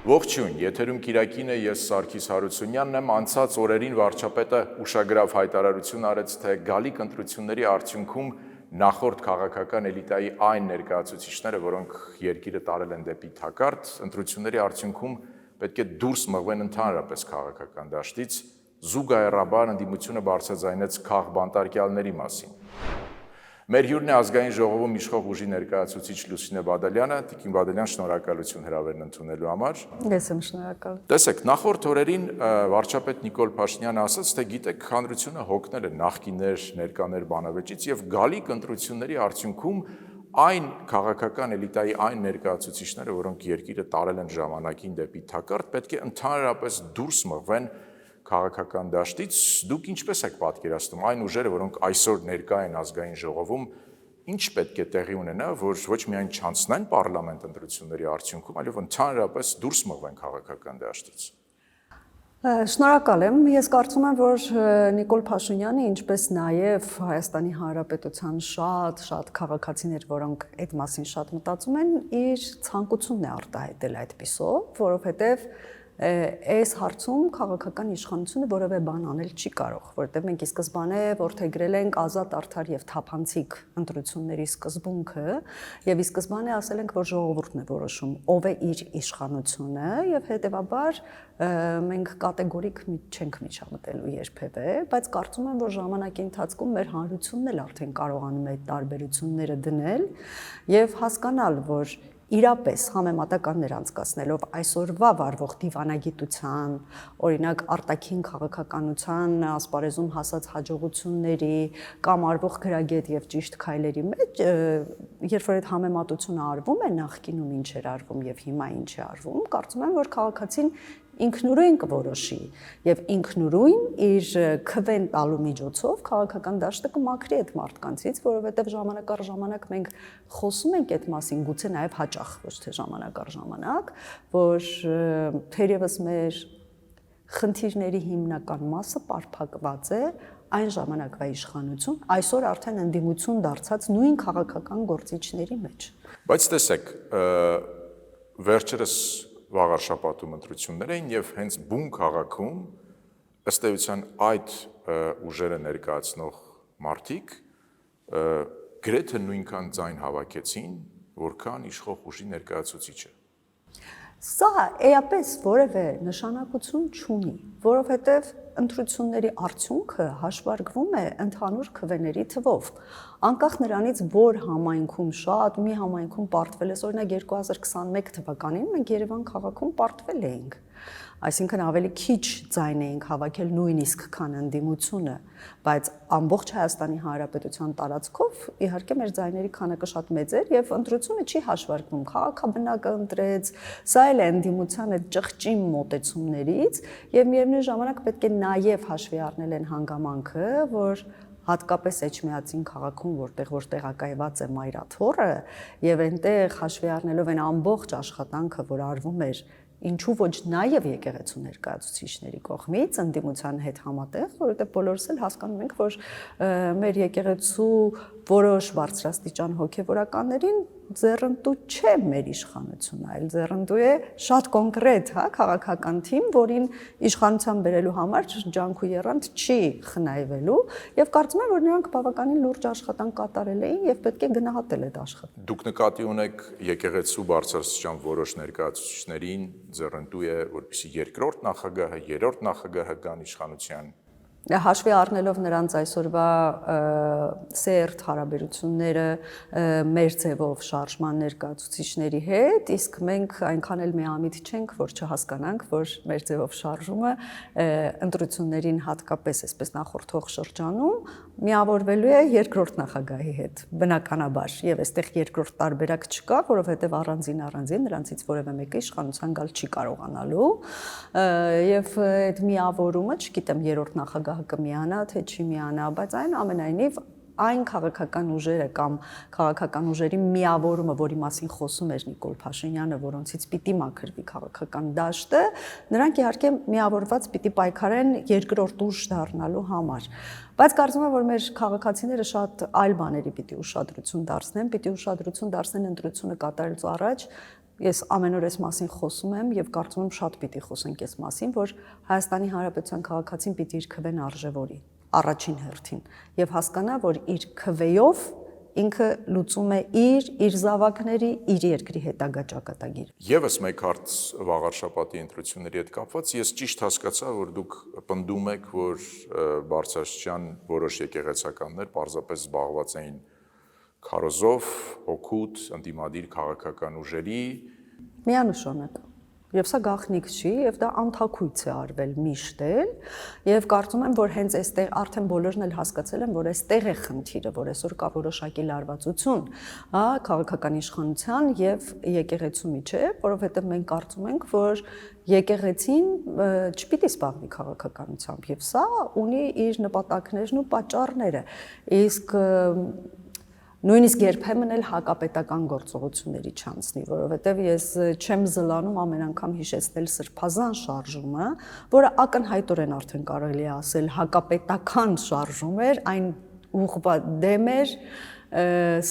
Ողջույն, եթերում Կիրակին է, ես Սարգիս Հարությունյանն եմ, անցած օրերին վարչապետը ուշագրավ հայտարարություն արեց, թե գալիք ընտրությունների արդյունքում նախորդ քաղաքական էլիտայի այն ներկայացուցիչները, որոնք երկիրը տարել են դեպի թակարդ, ընտրությունների արդյունքում պետք է դուրս մղվեն ընդհանրապես քաղաքական դաշտից, զուգահեռաբար ընդդիմությունը բարձրաձայնեց քաղբանտարկյալների մասին։ Մեր հյուրն է ազգային ժողովում իշխող ուժի ներկայացուցիչ Լուսինե Բադալյանը, Տիկին Բադալյան, շնորհակալություն հրավերն ընդունելու համար։ Ես եմ շնորհակալ։ Տեսեք, նախորդ օրերին վարչապետ Նիկոլ Փաշինյանը ասաց, թե գիտեք, հանրությունը հոգնել է նախկիներ, ներկաներ բանավեճից եւ գալիք ընտրությունների արդյունքում այն քաղաքական էլիտայի այն ներկայացուցիչները, որոնք երկիրը տարել են ժամանակին դեպի թակարդ, պետք է ընդհանրապես դուրս մղվեն քաղաքական դաշտից, դուք ինչպես եք պատկերացնում այն ուժերը, որոնք այսօր ներկա են ազգային ժողովում, ինչ պետք է տեղի ունենա, որ ոչ միայն չանցնեն պարլամենտ ընտրությունների արդյունքում, այլև ընդհանրապես դուրս մղվեն քաղաքական դաշտից։ Շնորհակալ եմ։ Ես կարծում եմ, որ Նիկոլ Փաշինյանը, ինչպես նաև Հայաստանի Հանրապետության շատ քաղաքացիներ, որոնք այդ մասին շատ մտածում են, իր ցանկությունն է արտահայտել այդպիսով, որովհետև այս հարցում քաղաքական իշխանությունը որևէ բան անել չի կարող, որտեղ մենք ի սկզբանե որդեգրել ենք ազատ, արդար եւ թափանցիկ ընտրությունների սկզբունքը եւ ի սկզբանե ասել ենք, որ ժողովուրդն է որոշում ով է իր իշխանությունը եւ հետեւաբար մենք կատեգորիկ չենք միջամտելու երբևէ, բայց կարծում եմ, որ ժամանակի ընթացքում մեր հանրությունն էլ արդեն կարողանում է այդ տարբերությունները դնել եւ հասկանալ, որ իրապես համեմատականներ անցկացնելով այսօրվա վարվող դիվանագիտության, օրինակ արտաքին քաղաքականության ասպարեզում հասած հաջողությունների կամ արվող գրագետ եւ ճիշտ քայլերի մեջ, երբ որ այդ համեմատությունը արվում է նախկինում ինչ էր արվում եւ հիմա ինչ է արվում, կարծում եմ, որ քաղաքացին ինքնուրույն կորոշի եւ ինքնուրույն իր քվեն տալու միջոցով քաղաքական դաշտը կմաքրի այդ մարդկանցից, որովհետեւ ժամանակ առ ժամանակ մենք խոսում ենք այդ մասին, գուցե նաեւ հաճախ, ոչ թե ժամանակ առ ժամանակ, որ թերևս մեր խնդիրների հիմնական մասը պարփակված է այն ժամանակվա իշխանություն, այսօր արդեն ընդդիմություն դարձած նույն քաղաքական գործիչների մեջ։ Բայց տեսեք, վերջերս վաղ շաբաթում ընտրություններ էին եւ հենց բուն քաղաքում ըստ էության այդ ուժերը ներկայացնող մարդիկ գրեթե նույնքան ձայն հավաքեցին, որքան իշխող ուժի ներկայացուցիչը։ Սա էապես որևէ նշանակություն չունի, որովհետև ընտրությունների արդյունքը հաշվարկվում է ընդհանուր քվեների թվով։ Անկախ նրանից, որ համայնքում շատ, մի համայնքում պարտվել է, օրինակ 2021 թվականին մենք Երևան քաղաքում պարտվել էինք, այսինքն ավելի քիչ ձայն էինք հավաքել նույնիսկ քան ընդդիմությունը, բայց ամբողջ Հայաստանի Հանրապետության տարածքով իհարկե մեր ձայների քանակը շատ մեծ էր եւ ընտրությունը չի հաշվարկվում, քաղաքաբնակը ընտրեց, սա էլ է ընդդիմության այդ ճղճին մոտեցումներից եւ միևնույն ժամանակ պետք է նաեւ հաշվի առնել են հանգամանքը, որ հատկապես Էջմիածին քաղաքում, որ տեղակայված է Մայրաթոռը եւ այնտեղ հաշվի առնելով այն ամբողջ աշխատանքը, որ արվում էր ինչու ոչ նաև եկեղեցու ներկայացուցիչների կողմից ընդդիմության հետ համատեղ, որովհետև բոլորս էլ հասկանում ենք, որ մեր եկեղեցու որոշ բարձրաստիճան հոգևորականներին ձեռնտու չէ մեր իշխանությունը, այլ ձեռնտու է շատ կոնկրետ, քաղաքական թիմ, որին իշխանության բերելու համար ջանք ու եռանդ չի խնայվելու եւ կարծում եմ, որ նրանք բավականին լուրջ աշխատանք կատարել էին եւ պետք է գնահատել այդ աշխատանքը։ Դուք նկատի ունեք եկեղեցու բարձրաստիճան որոշ ներկայացուցիչներին ձեռնտու է, որպեսզի երկրորդ նախագահը, երրորդ նախագահը գան իշխանության։ Հաշվի առնելով նրանց այսօրվա սերտ հարաբերությունները մեր ձևով շարժման ներկայացուցիչների հետ, իսկ մենք այնքան էլ միամիտ չենք, որ չհասկանանք, որ մեր ձևով շարժումը ընտրություններին հատկապես այսպես նախորդող շրջանում միավորվելու է երկրորդ նախագահի հետ, բնականաբար, եւ այստեղ երկրորդ տարբերակ չկա, որովհետեւ առանձին նրանցից որևէ մեկը իշխանության գալ չի կարողանալու, եւ այդ միավորումը, չգիտեմ, երրորդ նախագահը կմիանա, թե չի միանա, բայց այնուամենայնիվ այն քաղաքական ուժերը կամ քաղաքական ուժերի միավորումը, որի մասին խոսում էր Նիկոլ Փաշինյանը, որոնցից պիտի մաքրվի քաղաքական դաշտը, նրանք իհարկե միավորված պիտի պայքարեն երկրորդ ուժ դառնալու համար։ Բայց կարծում եմ, որ մեր քաղաքացիները շատ այլ բաների պիտի ուշադրություն դարձնեն ընտրությունը կատարելուց առաջ ես ամեն օր այս մասին խոսում եմ եւ կարծում եմ շատ պիտի խոսենք այս մասին, որ Հայաստանի Հանրապետության քաղաքացին պիտի իր քվեն արժևորի առաջին հերթին եւ հասկանա, որ իր քվեով ինքը լուծում է իր զավակների, իր երկրի հետագա ճակատագիրը։ Եվս մեկ հարց վաղար շաբաթի ընտրությունների հետ կապված, ես ճիշտ հասկացա, որ դուք պնդում եք, որ Բարձրաստիճան որոշ եկեղեցականներ պարզապես զբաղված էին քարոզով, օգուտ, ընդդիմադիր քաղաքական ուժերի Միանշանակ։ Եվ սա գաղտնիք չի, եւ դա անթաքույց է արվել միշտ էլ, եւ կարծում եմ, որ հենց այստեղ արդեն բոլորն էլ հասկացել են, որ այստեղ է խնդիրը, որ այսօր կա որոշակի լարվածություն, հա, քաղաքական իշխանության եւ եկեղեցու միջեւ, որովհետեւ մենք կարծում ենք, որ եկեղեցին չպիտի զբաղվի քաղաքականությամբ, եւ սա ունի իր նպատակներն ու պատճառները։ Իսկ նույնիսկ երբեմն էլ հակապետական գործողությունների չանցնի, որովհետև ես չեմ զլանում ամեն անգամ հիշեցնել Սրբազան շարժումը, որը ակնհայտորեն արդեն կարելի է ասել հակապետական շարժում էր, այն ուղղված դեմ էր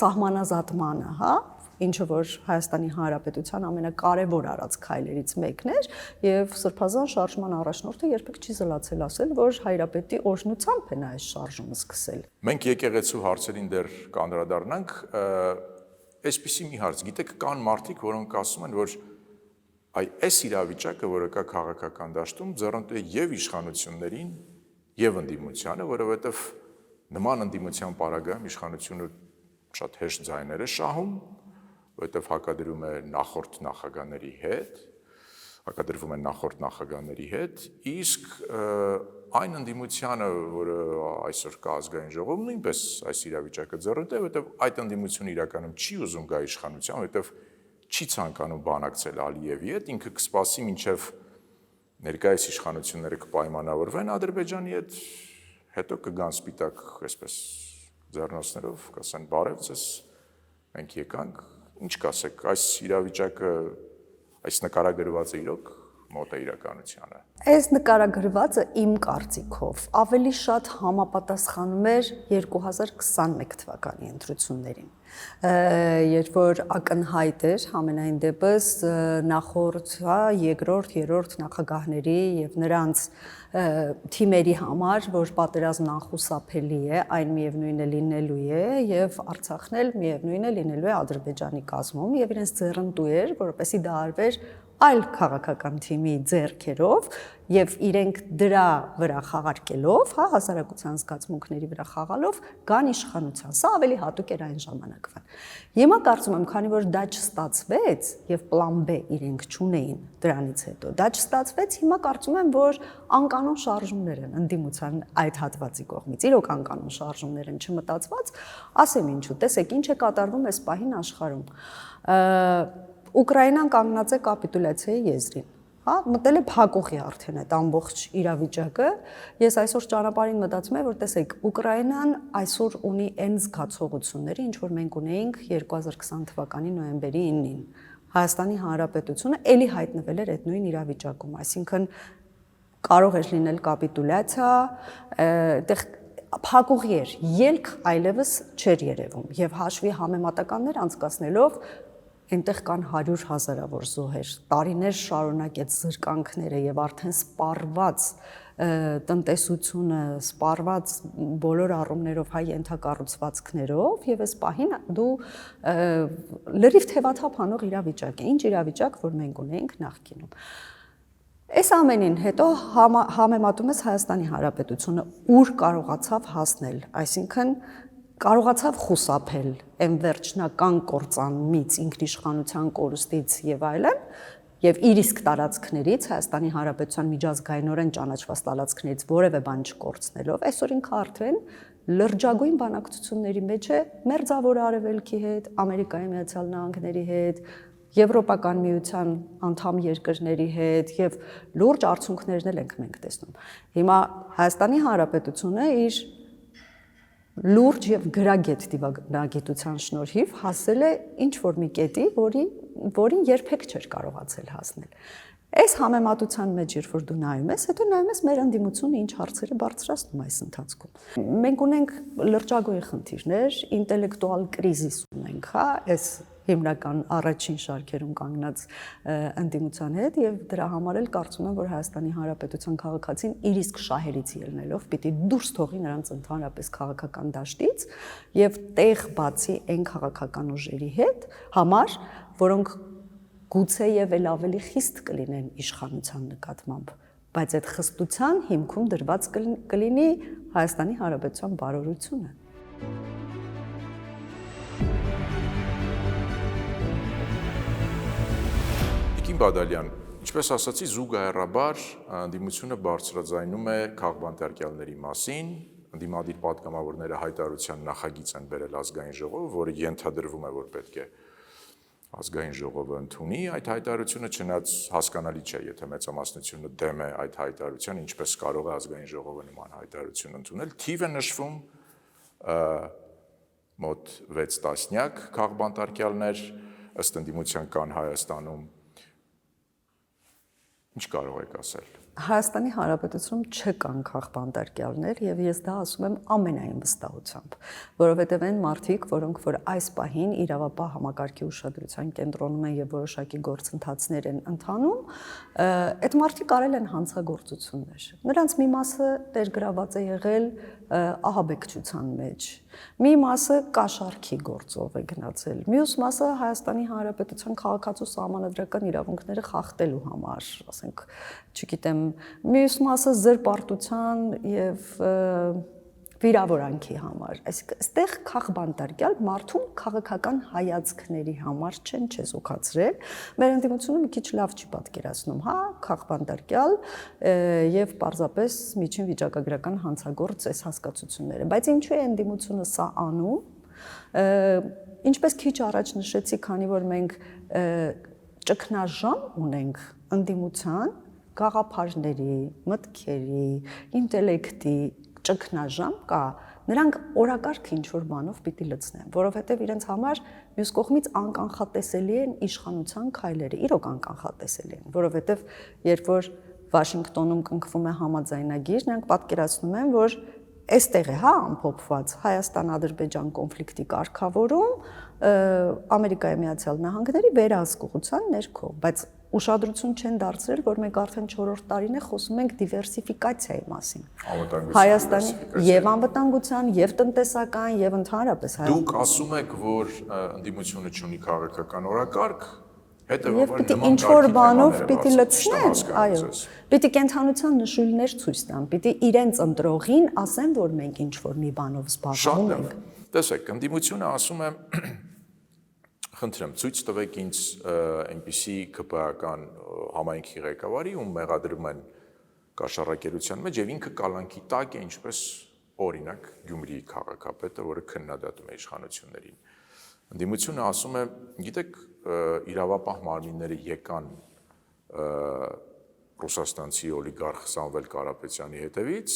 սահմանազատմանը, հա, ինչը որ Հայաստանի Հանրապետության ամենակարևոր արած քայլերից մեկն էր, եւ Սրբազան շարժման առաջնորդը երբեք չի զլացել ասել, որ Հայրապետի օրհնությամբ է նա այս շարժումը սկսել։ Մենք եկեղեցու հարցերին դեռ կանդրադառնանք, այսպիսի մի հարց, գիտեք, կան մարդիկ, որոնք ասում են, որ այս իրավիճակը, որը կա քաղաքական դաշտում, ձեռնտու է եւ իշխանություններին, եւ ընդդիմությանը, որովհետեւ նման ընդդիմության պարագայում իշխանությունը շատ հեշտ ձայներ է շահում, որտեղ հակադրվում է նախորդ նախագահների հետ, իսկ այն ընդդիմությանը, որը այսօր կա ազգային ժողովում, նույնպես այս իրավիճակը ձեռնտու է, որտեղ այդ ընդդիմությունը իրականում չի ուզում գա իշխանության, որտեղ չի ցանկանում բանակցել Ալիևի հետ, ինքը կսպասի մինչև ներկայիս իշխանությունները կպայմանավորվեն Ադրբեջանի հետ, հետո կգան սպիտակ, այսպես ձեռնոցներով, կասեն բարև ձեզ, մենք եկանք, ինչ կասեք, այս իրավիճակը, այս նկարագրվածը իրոք մոտ է իրականությանը։ Այս նկարագրվածը իմ կարծիքով ավելի շատ համապատասխանում էր 2021 թվականի ընտրություններին, երբ որ ակնհայտ էր համենայն դեպս նախորդ, երկրորդ, երրորդ նախագահների եւ նրանց թիմերի համար, որ պատերազմն անխուսափելի է, այն միևնույն է լինելու է եւ Արցախն էլ միևնույն է լինելու է Ադրբեջանի կազմում եւ իրենց ձեռնտու էր, որպեսզի դա արվեր այլ քաղաքական թիմի ձեռքերով եւ իրենք դրա վրա խաղարկելով, հա, հասարակության զգացմունքների վրա խաղալով գան իշխանության։ Սա ավելի հատուկ էր այն ժամանակվան։ Հիմա կարծում եմ, քանի որ դա չստացվեց եւ պլան B իրենք չունեին դրանից հետո, դա չստացվեց, հիմա կարծում եմ, որ անկանոն շարժումներ են ընդդիմության այդ հատվածի կողմից։ Իրոք անկանոն շարժումներ են չմտածված, ասեմ ինչու, տեսեք, ինչ է կատարվում այս պահին աշխարհում։ Ուկրաինան կանգնած է կապիտուլյացիայի եզրին, հա, մտել է փակուղի արդեն այդ ամբողջ իրավիճակը։ Ես այսօր ճանապարհին մտածում եմ, որ տեսեք, Ուկրաինան այսօր ունի այն զգացողությունները, ինչ որ մենք ունեինք 2020 թվականի նոյեմբերի 9-ին։ Հայաստանի Հանրապետությունը ելի հայտնվել էր այդ նույն իրավիճակում, այսինքն կարող էր լինել կապիտուլյացիա, այդտեղ փակուղի էր, ելք այլևս չէր երևում եւ հաշվի համեմատականներ անցկացնելով այնտեղ կան 100,000-ավոր զոհեր, տարիներ շարունակ այդ զրկանքները եւ արդեն սպառված տնտեսությունը, սպառված բոլոր առումներով հայ ենթակառուցվածքներով եւ այս պահին դու լրիվ թևաթափ անող իրավիճակ է, ինչ իրավիճակ, որ մենք ունեինք նախկինում։ Այս ամենին հետո համեմատում ես Հայաստանի Հանրապետությունը, ուր կարողացավ հասնել, այսինքն կարողացավ խուսափել այն վերջնական կործանումից, ինքնիշխանության կորուստից եւ այլն, եւ իր իսկ տարածքներից Հայաստանի Հանրապետության միջազգայինորեն ճանաչված տարածքներից որևէ բան չկորցնելով, այսօր ինքը արդեն լրջագույն բանակցությունների մեջ է Մերձավոր Արևելքի հետ, Ամերիկայի Միացյալ Նահանգների հետ, Եվրոպական միության անդամ երկրների հետ եւ լուրջ արդյունքներն էլ ենք մենք տեսնում։ Հիմա Հայաստանի Հանրապետությունը իր լուրջ եւ գրագետ դիվանագիտության շնորհիվ հասել է ինչ-որ մի կետի, որին երբեք չէր կարողացել հասնել։ Այս համեմատության մեջ, երբ որ դու նայում ես, հետո նայում ես մեր ընդդիմությունը ինչ հարցեր է բարձրացնում այս ընթացքում։ Մենք ունենք լրջագույն խնդիրներ, ինտելեկտուալ կրիզիս ունենք, հա, այս հիմնական առաջին շարքերում կանգնած ընդդիմության հետ եւ դրա համար էլ կարծում եմ, որ Հայաստանի Հանրապետության քաղաքացին իր իսկ շահերից ելնելով պիտի դուրս թողի նրանց ընդհանրապես քաղաքական դաշտից եւ տեղ բացի այն քաղաքական ուժերի հետ համար, որոնք գուցե եւ էլ ավելի խիստ կլինեն իշխանության նկատմամբ, բայց այդ խստության հիմքում դրված կլինի Հայաստանի Հանրապետության բարօրությունը։ Տիկին Բադալյան, ինչպես ասացի, զուգահեռաբար ընդդիմությունը բարձրաձայնում է քաղբանտարկյալների մասին, ընդդիմադիր պատգամավորները հայտարարության նախագիծ են բերել ազգային ժողովը, որը ենթադրվում է, որ պետք է ազգային ժողովը ընդունի այդ հայտարարությունը, չնայած հասկանալի չէ, եթե մեծամասնությունը դեմ է այդ հայտարարության, ինչպես կարող է ազգային ժողովը նման հայտարարություն ընդունել։ Թիվը նշվում մոտ 6 տասնյակ քաղբանտարկյալներ ըստ ընդդիմության կան Հայաստանում։ Ինչ կարող եք ասել։ Հայաստանի Հանրապետությունում չկան քաղբանտարկյալներ եւ ես դա ասում եմ ամենայն վստահությամբ, որովհետեւ այն մարդիկ, որոնք որ այս պահին իրավապահ համակարգի ուշադրության կենտրոնում են եւ որոշակի գործընթացներ են ընթանում, այդ մարդիկ արել են հանցագործություններ։ Նրանց մի մասը ներգրաված է եղել ահաբեկչության մեջ, մի մասը կաշառքի գործով է գնացել, մյուս մասը Հայաստանի Հանրապետության քաղաքացու սահմանադրական իրավունքները խախտելու համար, ասենք, չգիտեմ, մյուս մասը զրպարտության եւ վիրավորանքի համար։ Այսինքն, այստեղ քաղբանտարկյալ մարդուն քաղաքական հայացքների համար չեն չեզոքացրել։ Մեր ընդդիմությունը մի քիչ լավ չի պատկերացնում, հա, քաղբանտարկյալ եւ պարզապես միջին վիճակագրական հանցագործ այս հասկացությունները։ Բայց ինչու է ընդդիմությունը սա անում։ Ինչպես քիչ առաջ նշեցի, քանի որ մենք ճգնաժամ ունենք ընդդիմության, գաղափարների, մտքերի, ինտելեկտի ճգնաժամ կա, նրանք օրակարգ ինչ-որ բանով պիտի լցնեն, որովհետև իրենց համար մյուս կողմից անկանխատեսելի են իշխանության քայլերը, իրոք անկանխատեսելի են, որովհետև երբ որ Վաշինգտոնում կնքվում է համաձայնագիր, նրանք պատկերացնում են, որ այստեղ է, հա, ամփոփված Հայաստան-Ադրբեջան կոնֆլիկտի կարգավորում Ամերիկայի Միացյալ Նահանգների վերահսկողության ներքո, բայց ուշադրություն չեն դարձրել, որ մենք արդեն 4-րդ տարին է խոսում ենք դիվերսիֆիկացիայի մասին։ Հայաստանի եւ անվտանգության, եւ տնտեսական, եւ ընդհանրապես Դուք ասում եք, որ ընդդիմությունը չունի քաղաքական օրակարգ, հետեւաբար նման ինչ-որ բանով պիտի լցնեն, այո։ Պիտի կենթանության նշույլներ ցույց տան, պիտի իրենց ընտրողին ասեն, որ մենք ինչ-որ մի բանով զբաղվում ենք։ Տեսեք, ընդդիմությունը ասում է խնդրեմ, ցույց տվեք ինձ այնպիսի ԿՊԱ-ական համայնքի ղեկավարի, ում մեղադրում են կաշառակերության մեջ եւ ինքը կալանքի տակ է, ինչպես օրինակ Գյումրիի քաղաքապետը, որը քննադատում է իշխանություններին։ Ընդդիմությունը ասում է, գիտեք, իրավապահ մարմինները եկան ռուսաստանցի օլիգարխ Սամվել Կարապետյանի հետևից,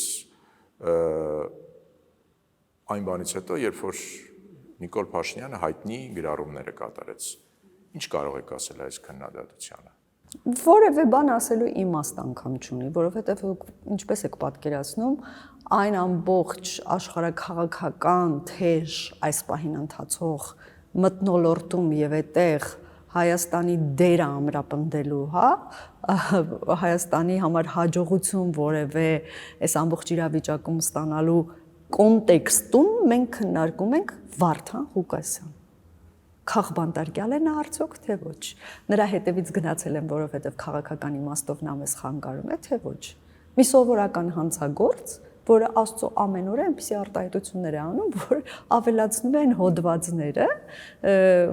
այն բանից հետո, երբ որ Նիկոլ Փաշինյանը հայտնի գրառումները կատարեց։ Ինչ կարող եք ասել այս քննադատությանը։ Որևէ բան ասելու իմաստ անգամ չունի, որովհետև ինչպես եք պատկերացնում, այն ամբողջ աշխարհաքաղաքական թեժ այս պահին ընթացող մթնոլորտում եւ այդտեղ Հայաստանի դերը ամրապնդելու, հա, Հայաստանի համար հաջողություն որևէ այս ամբողջ իրավիճակում ստանալու կոնտեքստում մենք քննարկում ենք Վարդան Ղուկասյան։ Քաղբանտարկյալ է նա արդյոք, թե ոչ։ Նրա հետևից գնացել են, որովհետև քաղաքական իմաստով նա մեզ խանգարում է, թե ոչ։ Մի սովորական հանցագործ, որը Աստծո ամեն օր այնպիսի արտահայտություններ է անում, որ ավելացնում են հոդվածները,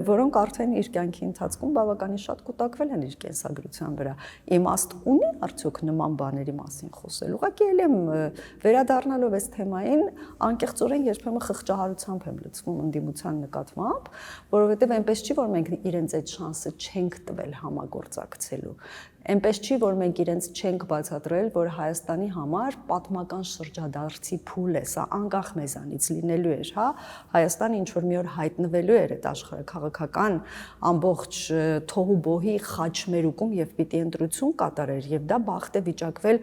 որոնք արդեն իր կյանքի ընթացքում բավականին շատ կուտակվել են իր կենսագրության վրա։ Իմաստ ունի արդյոք նման բաների մասին խոսել։ Ուղղակի էլ եմ վերադառնալով այս թեմային, անկեղծորեն երբեմն խղճահարությամբ եմ լցվում ընդդիմության նկատմամբ, որովհետև այնպես չի, որ մենք իրենց այդ շանսը չենք տվել համագործակցելու։ Այնպես չի, որ մենք իրենց չենք բացատրել, որ Հայաստանի համար պատմական շրջադարձի փուլ է, սա անկախ մեզանից լինելու էր, հա, Հայաստանը ինչ որ մի օր հայտնվելու էր այդ աշխարհաքաղաքական ամբողջ թոհուբոհի խաչմերուկում եւ պիտի ընտրություն կատարեր եւ դա բախտ է վիճակվել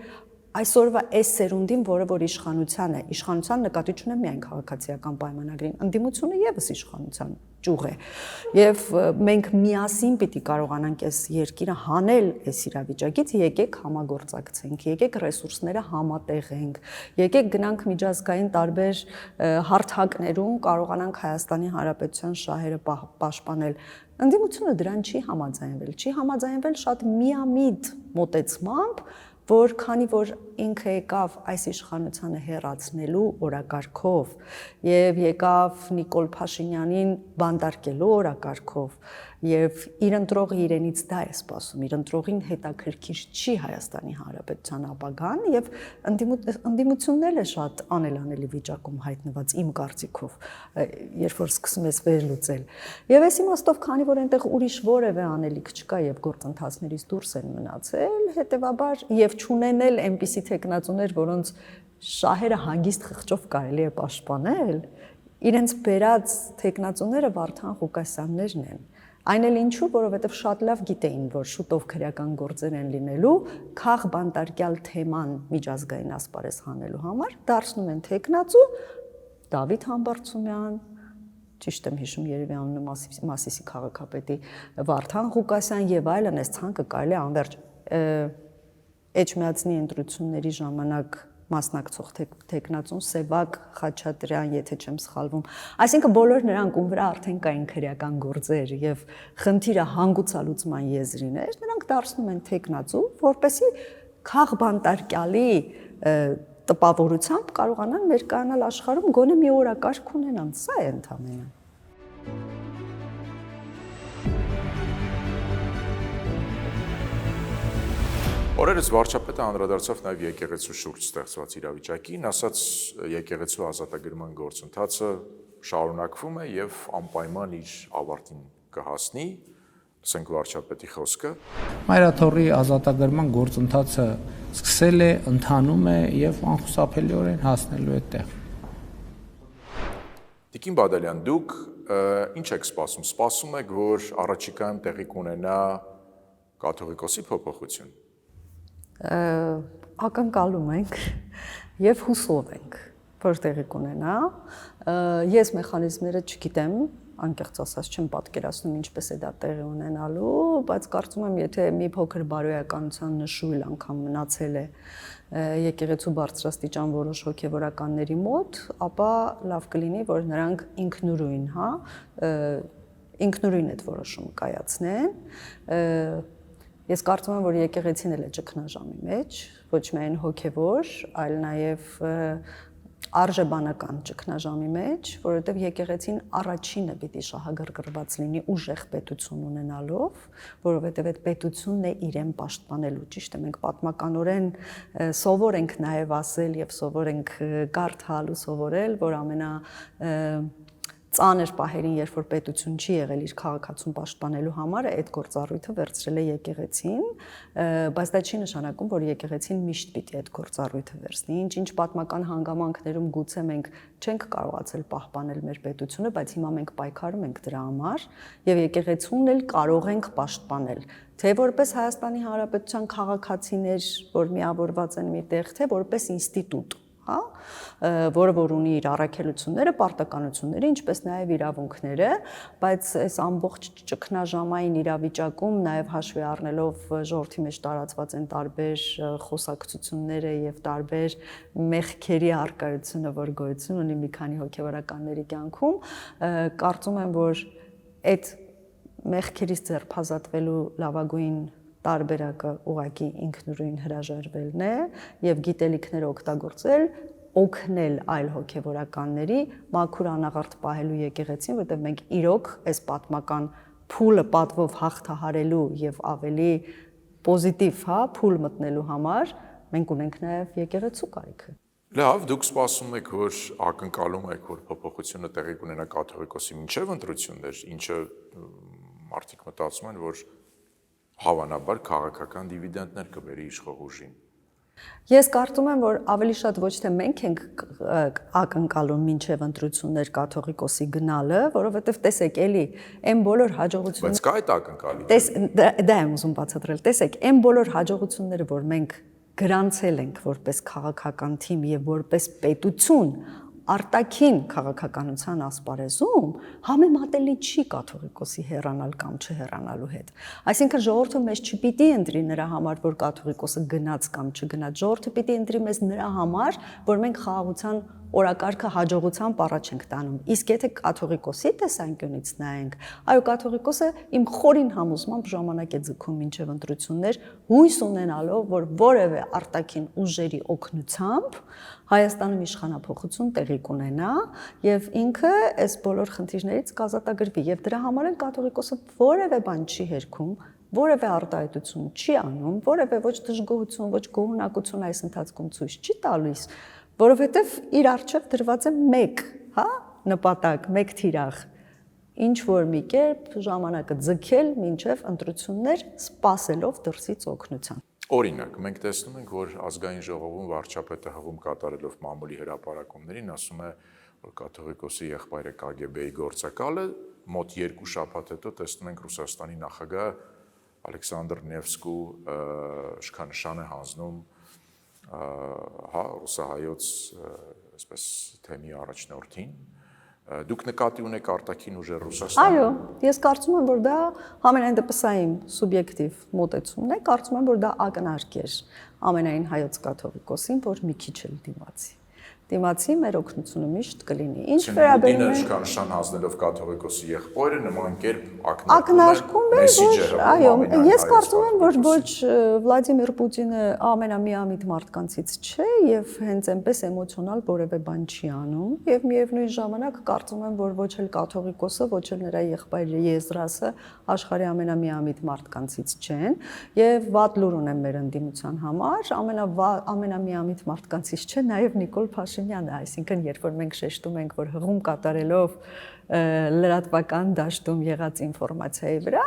այսօրվա այս սերունդին, որը որ իշխանության է, իշխանության նկատի չունեմ միայն քաղաքացիական պայմանագրին, ընդդիմությունը եւս իշխանության ճյուղ է։ Եվ մենք միասին պիտի կարողանանք այս երկիրը հանել այս իրավիճակից, եկեք համագործակցենք, եկեք ռեսուրսները համատեղենք, եկեք գնանք միջազգային տարբեր հարթակներում կարողանանք Հայաստանի Հանրապետության շահերը պաշտպանել։ Ընդդիմությունը դրան չի համաձայնվել շատ միամիտ մոտեցմամբ, որ քանի որ ինքը եկավ այս իշխանությանը հեռացնելու օրակարգով եւ եկավ Նիկոլ Փաշինյանին բանտարկելու օրակարգով եւ իր ընտրողը իրենից դա է սպասում, իր ընտրողին հետաքրքիր չի Հայաստանի Հանրապետության ապագան եւ ընդդիմությունն է շատ անելանելի վիճակում հայտնված իմ կարծիքով, երբ որ սկսում ես վերլուծել։ Եվ այս իմաստով, քանի որ այնտեղ ուրիշ որևէ անելիք չկա եւ գործընթացներից դուրս են մնացել, հետեւաբար եւ չունենել այնպիսի տեխնացուներ, որոնց շահերը հանգիստ խղճով կարելի է պաշտպանել, իրենց բերած տեխնացուները Վարդան Ղուկասյաններն են։ Այն էլ ինչու, որովհետև շատ լավ գիտեին, որ շուտով քրեական գործեր են լինելու, քաղբանտարկյալ թեման միջազգային ասպարեզ հանելու համար դարձնում են տեխնացու Դավիթ Համբարձումյան, ճիշտ եմ հիշում երևի անունը Մասիսի քաղաքապետի Վարդան Ղուկասյան եւ այլն, այս ցանկը կարելի է անverջ Էջմիածնի ընտրությունների ժամանակ մասնակցող տեխնացուն Սևակ Խաչատրյան, եթե չեմ սխալվում։ Այսինքն բոլոր նրանք, ում վրա արդեն կային քրեական գործեր եւ խնդիրը հանգուցալուծման եզրին էր, նրանք դարձնում են տեխնացու, որպեսզի քաղբանտարկյալի տպավորությամբ կարողանան ներկայանալ աշխարհում գոնե մի օրակարգ ունենան։ Սա է ընդամենը։ Օրերս վարչապետը անդրադարձավ նաև եկեղեցու շուրջ ստեղծված իրավիճակին, ասաց եկեղեցու ազատագրման գործընթացը շարունակվում է եւ անպայման իր ավարտին կհասնի, ասենք վարչապետի խոսքը։ Մայրաթոռի ազատագրման գործընթացը սկսել է, ընթանում է եւ անխուսափելիորեն հասնելու է տեղ։ Տիկին Բադալյան, դուք ինչ եք սպասում։ Սպասում եք, որ առաջիկայում տեղի կունենա կաթողիկոսի փոփոխություն։ Ակնկալում ենք եւ հուսով ենք, որ տեղի կունենա։ Ես մեխանիզմները չգիտեմ, անկեղծ ասած չեմ պատկերացնում ինչպես է դա տեղի ունենալու, բայց կարծում եմ, եթե մի փոքր բարոյականության նշույլ անգամ մնացել է եկեղեցու բարձրաստիճան որոշ հոգևորականների մոտ, ապա լավ կլինի, որ նրանք ինքնուրույն այդ որոշումը կայացնեն։ Ես կարծում եմ, որ եկեղեցին էլ է ճգնաժամի մեջ, ոչ միայն հոգևոր, այլ նաև արժեբանական ճգնաժամի մեջ, որովհետև եկեղեցին առաջինը պիտի շահագրգռված լինի ուժեղ պետություն ունենալով, որովհետև այդ պետությունն է իրեն պաշտպանելու, ճիշտ է, մենք պատմականորեն սովոր ենք նաև ասել եւ սովոր ենք կարդալ ու սովորել, որ ծանր պահերին, երբ որ պետություն չի եղել իր քաղաքացուն պաշտպանելու համար, այդ գործառույթը վերցրել է եկեղեցին, բայց դա չի նշանակում, որ եկեղեցին միշտ պիտի այդ գործառույթը վերցնի։ Ինչ պատմական հանգամանքներում գուցե մենք չենք կարողացել պահպանել մեր պետությունը, բայց հիմա մենք պայքարում ենք դրա համար եւ եկեղեցուն էլ կարող ենք պաշտպանել, թե որպես Հայաստանի Հանրապետության քաղաքացիներ, որ միավորված են միտեղ, թե որպես ինստիտուտ, հա, որը որ ունի իր առաքելությունները, պարտականությունները, ինչպես նաև իրավունքները, բայց այս ամբողջ ճգնաժամային իրավիճակում նաև հաշվի առնելով ժողովրդի մեջ տարածված են տարբեր խոսակցությունները եւ տարբեր մեղքերի առկայությունը, որ գոյություն ունի մի քանի հոգեվորականների կյանքում, կարծում եմ, որ այդ մեղքերից ձերբազատվելու լավագույն տարբերակը ուղղակի ինքնուրույն հրաժարվելն է եւ գիտելիքները օգտագործել, օգնել այլ հոգեվորականների մաքուր անաղարտ պահելու եկեղեցին, որտեղ մենք իրոք այս պատմական փուլը պատվով հաղթահարելու եւ ավելի պոզիտիվ, հա, փուլ մտնելու համար մենք ունենք նաեւ եկեղեցու կարիքը։ Լավ, դուք սպասում եք, որ ակնկալում եք, որ փոփոխությունը տեղի կունենա կաթողիկոսի մինչև ընտրություններ, ինչը մարդիկ մտածում են, որ հավանաբար քաղաքական դիվիդենդներ կբերի իշխող ուժին։ Ես կարծում եմ, որ ավելի շատ ոչ թե մենք ենք ակնկալում մինչև ընտրություններ կաթողիկոսի գնալը, որովհետև տեսեք, էլի, այն բոլոր հաջողությունները… Բայց կա այդ ակնկալիքը։ Դա եմ ուզում բացատրել։ Տեսեք, այն բոլոր հաջողությունները, որ մենք գրանցել ենք որպես քաղաքական թիմ եւ որպես պետություն արտաքին քաղաքականության ասպարեզում համեմատելի չի կաթողիկոսի հեռանալ կամ չհեռանալու հետ։ Այսինքն ժողովուրդը մեզ չպիտի ընտրի նրա համար, որ կաթողիկոսը գնաց կամ չգնաց, ժողովուրդը պիտի ընտրի մեզ նրա համար, որ մենք խաղաղության օրակարգը հաջողությամբ առաջ ենք տանում։ Իսկ եթե կաթողիկոսի տեսանկյունից նայենք, այո, կաթողիկոսը իմ խորին համոզմամբ ժամանակ է ձգում մինչև ընտրություններ, հույս ունենալով, որ որևէ արտաքին ուժերի օգնությամբ Հայաստանում իշխանափոխություն տեղի կունենա եւ ինքը այս բոլոր խնդիրներից կազատագրվի եւ դրա համար էլ կաթողիկոսը որևէ բան չի հերքում, որևէ արտահայտություն չի անում, որևէ ոչ դժգոհություն, ոչ գոհունակություն այս ընթացքում ցույց չի տալիս, որովհետեւ իր առջև դրված է մեկ, նպատակ, մեկ թիրախ, ինչ որ մի կերպ ժամանակը ձգել մինչև ընտրություններ սպասելով դրսից օգնության։ Օրինակ, մենք տեսնում ենք, որ ազգային ժողովում վարչապետը հղում կատարելով մամուլի հրապարակումներին ասում է, որ կաթողիկոսի եղբայրը KGB-ի գործակալը, մոտ 2 շաբաթ հետո տեսնում ենք Ռուսաստանի նախագահ Ալեքսանդր Նևսկու շքանշան է հանձնում ռուսահայոց այսպես թեմի առաջնորդին։ Դուք նկատի ունեք արտաքին ուժեր Ռուսաստանում։ Այո, ես կարծում եմ, որ դա ամենայն դեպսային սուբյեկտիվ մոտեցումն է, կարծում եմ, որ դա ակնարկ էր ամենայն հայոց կաթողիկոսին, որ մի քիչ էլ դիմացի մեր օգնությունը միշտ կլինի։ Ինչ վերաբերում է շքանշան հանձնելով կաթողիկոսի եղբայրը նման կերպ ակնարկում է, որ այո, ես կարծում եմ, որ ոչ Վլադիմիր Պուտինը ամենամիամիտ մարդկանցից չէ եւ հենց այնպես էմոցիոնալ որևէ բան չի անում եւ միևնույն ժամանակ կարծում եմ, որ ոչ էլ կաթողիկոսը, ոչ էլ նրա եղբայրը Եզրասը աշխարհի ամենամիամիտ մարդկանցից չեն եւ վատ լուր ունեմ մեր ընդդիմության համար, ամենամիամիտ մարդկանցից չէ նաեւ Նիկոլ Փաշինյանը, այսինքն երբ որ մենք շեշտում ենք, որ հղում կատարելով լրատվական դաշտում եղած ինֆորմացիայի վրա,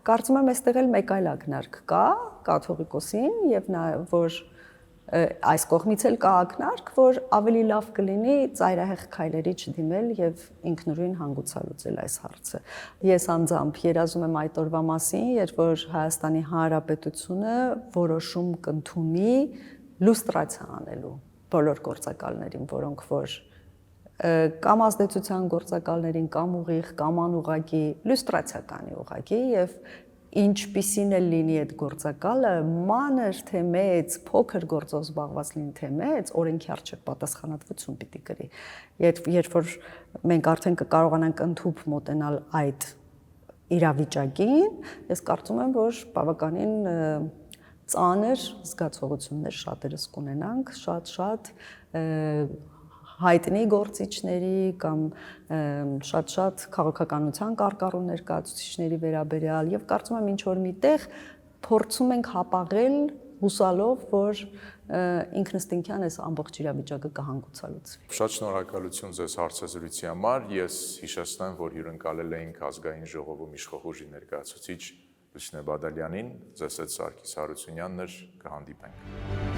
կարծում եմ այստեղ էլ մեկ այլ ակնարկ կա կաթողիկոսին եւ որ այս կողմից էլ կա ակնարկ, որ ավելի լավ կլինի ծայրահեղ քայլերի չդիմել եւ ինքնուրույն հանգուցալուծել այս հարցը։ Ես անձամբ երազում եմ այդ օրվա մասին, երբ որ Հայաստանի Հանրապետությունը որոշում կընդունի լուստրացիա անելու բոլոր գործակալներին, որոնք որ կամ ազդեցության գործակալներին, կամ ուղիղ, կամ անուղղակի լուստրացիա կանի ուղղակի եւ ինչպիսին էլ լինի այդ գործակալը, մանր թե մեծ, փոքր գործով զբաղված լինի թե մեծ, օրենքի առջև պատասխանատվություն պիտի կրի։ Երբ որ մենք արդեն կկարողանանք ընդհուպ մոտենալ այդ իրավիճակին, ես կարծում եմ, որ բավականին ծանր զգացողություններ շատերս կունենանք, շատ հայտնի գործիչների կամ շատ քաղաքականության կարկառուն ներկայացուցիչների վերաբերյալ եւ կարծում եմ ինչ որ միտեղ փորձում ենք հապաղել հուսալով, որ ինքնըստինքյան այս ամբողջ իրավիճակը կհանգուցալուծվի։ Շատ շնորհակալություն ձեզ հարցազրույցի համար։ Ես հիշեցնեմ, որ հյուրընկալել էինք ազգային ժողովում իշխող ուժի ներկայացուցիչ Լուսինե Բադալյանին, ձեզ հետ Սարգիս Հարությունյանն էր, կհանդիպենք։